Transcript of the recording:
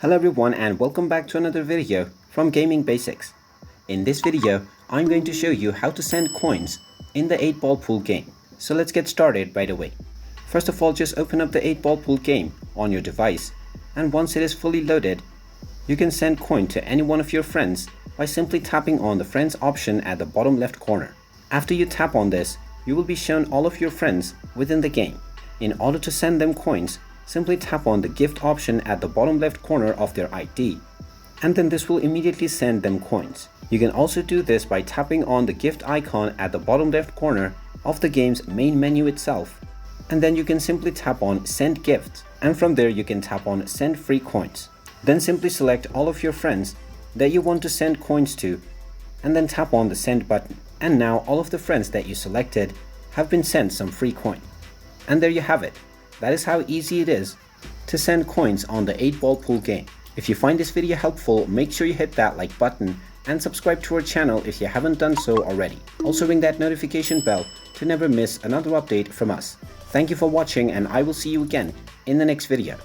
Hello everyone and welcome back to another video from Gaming Basics. In this video, I'm going to show you how to send coins in the 8-ball pool game. So let's get started right away. First of all, just open up the 8-ball pool game on your device, and once it is fully loaded, you can send coin to any one of your friends by simply tapping on the friends option at the bottom left corner. After you tap on this, you will be shown all of your friends within the game. In order to send them coins, simply tap on the gift option at the bottom left corner of their ID, and then this will immediately send them coins. You can also do this by tapping on the gift icon at the bottom left corner of the game's main menu itself, and then you can simply tap on send gifts, and from there you can tap on send free coins. Then simply select all of your friends that you want to send coins to, and then tap on the send button, and now all of the friends that you selected have been sent some free coin. And there you have it. That is how easy it is to send coins on the 8-ball pool game. If you find this video helpful, make sure you hit that like button and subscribe to our channel if you haven't done so already. Also ring that notification bell to never miss another update from us. Thank you for watching, and I will see you again in the next video.